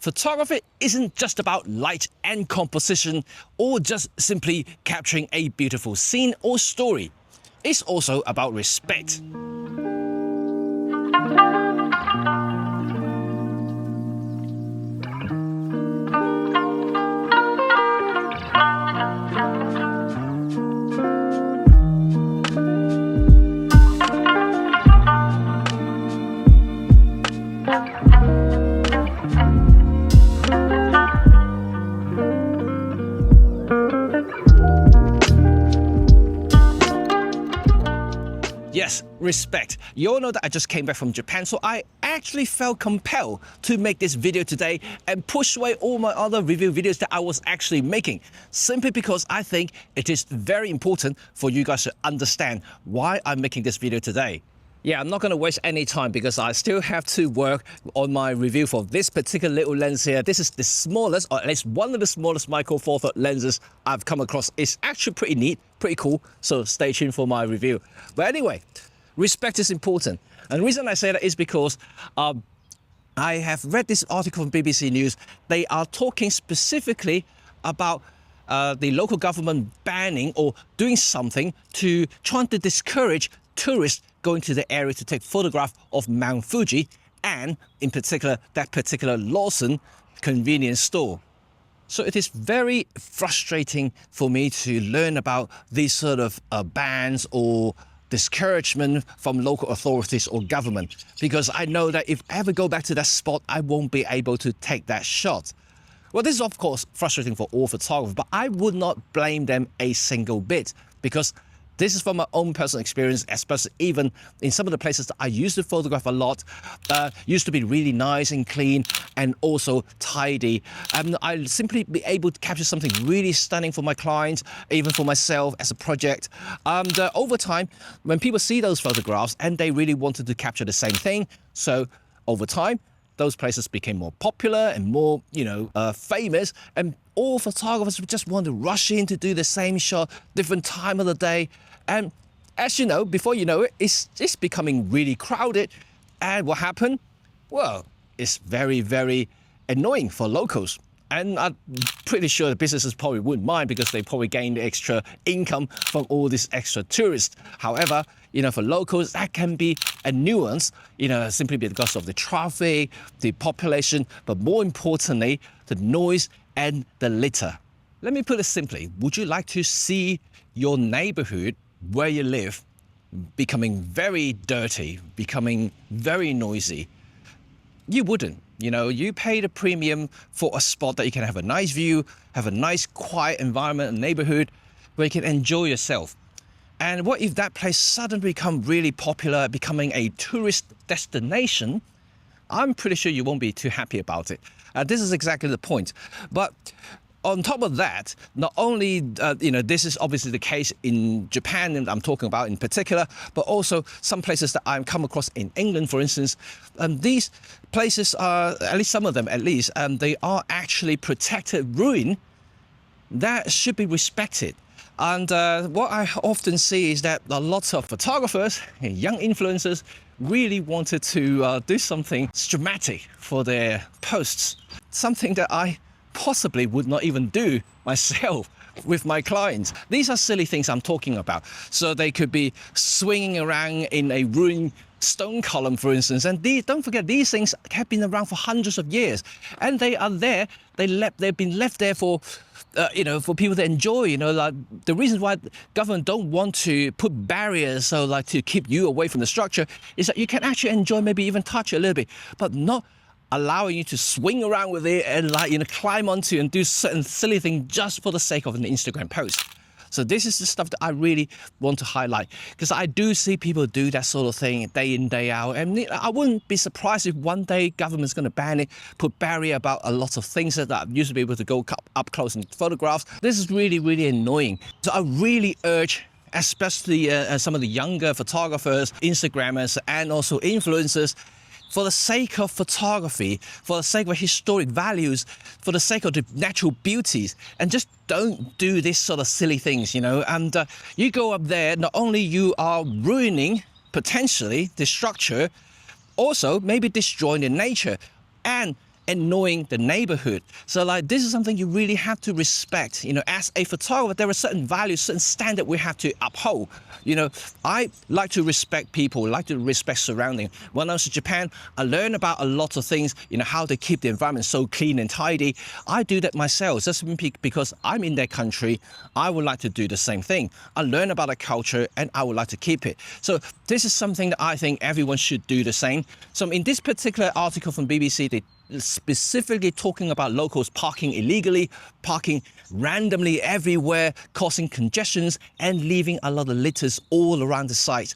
Photography isn't just about light and composition or just simply capturing a beautiful scene or story. It's also about respect. Yes, respect. You all know that I just came back from Japan, so I actually felt compelled to make this video today and push away all my other review videos that I was actually making, simply because I think it is very important for you guys to understand why I'm making this video today. Yeah, I'm not going to waste any time because I still have to work on my review for this particular little lens here. This is the smallest, or at least one of the smallest micro four thirds lenses I've come across. It's actually pretty neat, pretty cool, so stay tuned for my review. But anyway, respect is important. And the reason I say that is because I have read this article from BBC News. They are talking specifically about the local government banning or doing something to trying to discourage tourists going to the area to take photograph of Mount Fuji and in particular that particular Lawson convenience store. So it is very frustrating for me to learn about these sort of bans or discouragement from local authorities or government, because I know that if I ever go back to that spot, I won't be able to take that shot. Well, this is of course frustrating for all photographers, but I would not blame them a single bit, because this is from my own personal experience, especially even in some of the places that I used to photograph a lot, used to be really nice and clean and also tidy. I'll simply be able to capture something really stunning for my clients, even for myself as a project. Over time, when people see those photographs and they really wanted to capture the same thing, so over time, those places became more popular and more, famous, and all photographers just want to rush in to do the same shot, different time of the day. And as you know, before you know it, it's becoming really crowded. And what happened? Well, it's very, very annoying for locals. And I'm pretty sure the businesses probably wouldn't mind because they probably gain the extra income from all these extra tourists. However, for locals, that can be a nuance, simply because of the traffic, the population, but more importantly, the noise and the litter. Let me put it simply. Would you like to see your neighborhood where you live becoming very dirty, becoming very noisy? You wouldn't. You pay the premium for a spot that you can have a nice view, have a nice quiet environment and neighborhood where you can enjoy yourself. And what if that place suddenly become really popular, becoming a tourist destination? I'm pretty sure you won't be too happy about it. This is exactly the point. But on top of that, not only, this is obviously the case in Japan, and I'm talking about in particular, but also some places that I've come across in England, for instance. These places are, at least some of them at least, they are actually protected ruin that should be respected. And what I often see is that a lot of photographers and young influencers really wanted to do something dramatic for their posts, something that I possibly would not even do myself with my clients. These are silly things I'm talking about. So they could be swinging around in a ruined stone column, for instance. And don't forget, these things have been around for hundreds of years. And they are there. They've been left there for for people to enjoy. Like the reason why government don't want to put barriers, so like to keep you away from the structure, is that you can actually enjoy, maybe even touch it a little bit, but not allowing you to swing around with it and climb onto and do certain silly things just for the sake of an Instagram post. So this is the stuff that I really want to highlight, because I do see people do that sort of thing day in, day out. And I wouldn't be surprised if one day government's going to ban it, put barrier about a lot of things that I used to be able to go up close and photograph. This is really, really annoying. So I really urge, especially some of the younger photographers, Instagrammers, and also influencers, for the sake of photography, for the sake of historic values, for the sake of the natural beauties, and just don't do this sort of silly things, And you go up there, not only you are ruining, potentially, the structure, also maybe destroying the nature and and knowing the neighborhood. So like this is something you really have to respect. You know, as a photographer, there are certain values, certain standard we have to uphold. You know, I like to respect people, like to respect surrounding. When I was in Japan, I learned about a lot of things, you know, how to keep the environment so clean and tidy. I do that myself, just because I'm in their country, I would like to do the same thing. I learn about the culture and I would like to keep it. So this is something that I think everyone should do the same. So in this particular article from BBC, they specifically talking about locals parking illegally, parking randomly everywhere, causing congestions and leaving a lot of litters all around the site.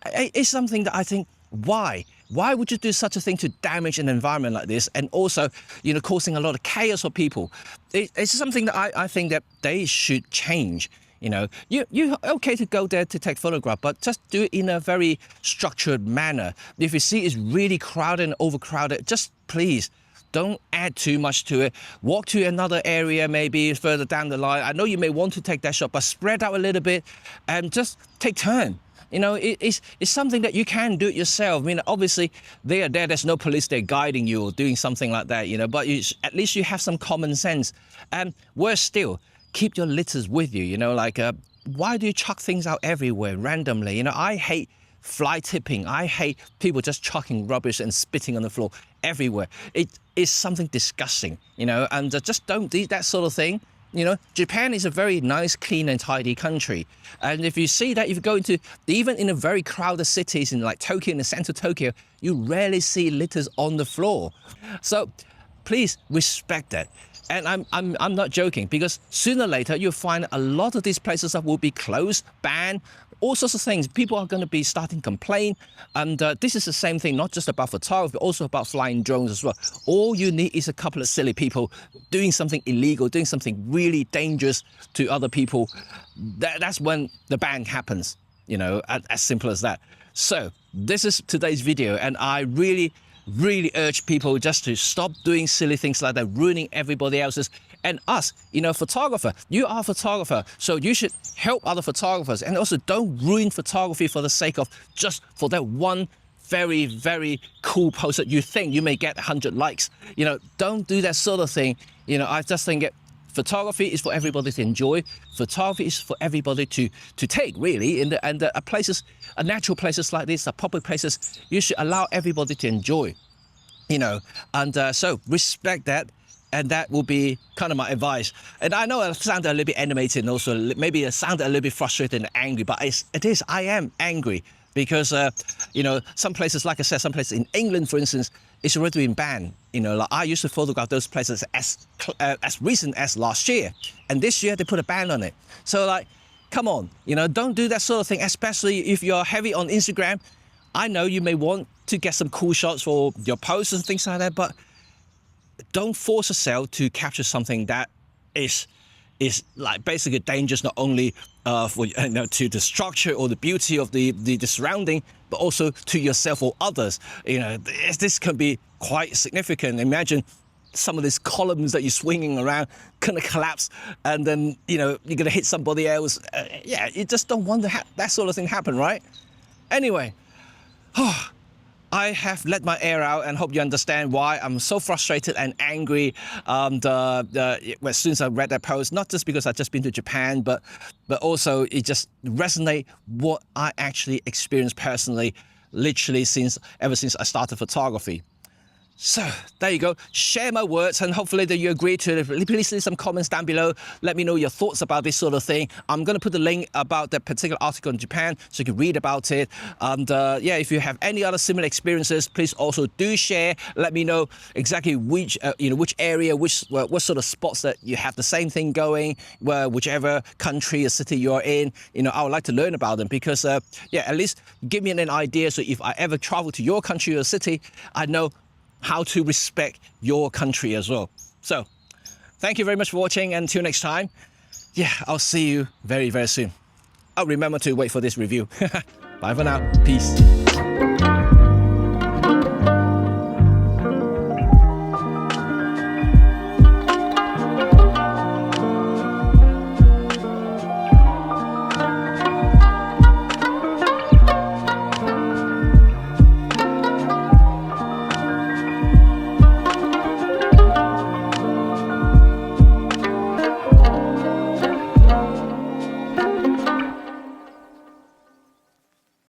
It's something that I think, why? Why would you do such a thing to damage an environment like this, and also, you know, causing a lot of chaos for people? It's something that I think that they should change. You know, you're okay to go there to take photograph, but just do it in a very structured manner. If you see it's really crowded and overcrowded, just please don't add too much to it. Walk to another area, maybe further down the line. I know you may want to take that shot, but spread out a little bit and just take turn. You know, it's something that you can do it yourself. I mean, obviously, they are there. There's no police there guiding you or doing something like that, you know, but at least you have some common sense. And worse still, keep your litters with you, you know, like, why do you chuck things out everywhere randomly? You know, I hate fly tipping. I hate people just chucking rubbish and spitting on the floor everywhere. It is something disgusting, you know, and just don't do that sort of thing. You know, Japan is a very nice, clean and tidy country. And if you see that, if you go into, even in a very crowded cities in like Tokyo, in the center of Tokyo, you rarely see litters on the floor. So please respect that. And I'm not joking, because sooner or later you'll find a lot of these places that will be closed, banned, all sorts of things. People are going to be starting to complain. And this is the same thing, not just about photography, but also about flying drones as well. All you need is a couple of silly people doing something illegal, doing something really dangerous to other people. That's when the ban happens, you know, as simple as that. So this is today's video, and I really urge people just to stop doing silly things like that, ruining everybody else's. And us, you know, photographer, you are a photographer, so you should help other photographers, and also don't ruin photography for the sake of just for that one very cool post that you think you may get 100 likes. You know, don't do that sort of thing. You know, I just think photography is for everybody to enjoy. Photography is for everybody to take, really. And places, natural places like this, public places, you should allow everybody to enjoy, you know. And so respect that. And that will be kind of my advice. And I know I sound a little bit animated, and also maybe I sound a little bit frustrated and angry, but I am angry because, you know, some places, like I said, some places in England, for instance, it's already been banned. You know, like I used to photograph those places as recent as last year. And this year they put a ban on it. So like, come on, you know, don't do that sort of thing, especially if you're heavy on Instagram. I know you may want to get some cool shots for your posts and things like that, but don't force yourself to capture something that is like basically dangerous, not only for, you know, to the structure or the beauty of the surrounding, but also to yourself or others. You know, this can be quite significant. Imagine some of these columns that you're swinging around gonna collapse, and then, you know, you're gonna hit somebody else. Yeah, you just don't want that sort of thing happen, right? Anyway, I have let my air out, and hope you understand why I'm so frustrated and angry as soon as I read that post. Not just because I've just been to Japan, but also it just resonates what I actually experienced personally, literally ever since I started photography. So there you go. Share my words, and hopefully that you agree to it. Please leave some comments down below. Let me know your thoughts about this sort of thing. I'm going to put the link about that particular article in Japan so you can read about it. And yeah, if you have any other similar experiences, please also do share. Let me know exactly which area, what sort of spots that you have the same thing going, whichever country or city you're in. You know, I would like to learn about them, because yeah, at least give me an idea. So if I ever travel to your country or city, I know how to respect your country as well. So thank you very much for watching, and until next time, yeah, I'll see you very soon. Oh, remember to wait for this review. Bye for now. Peace.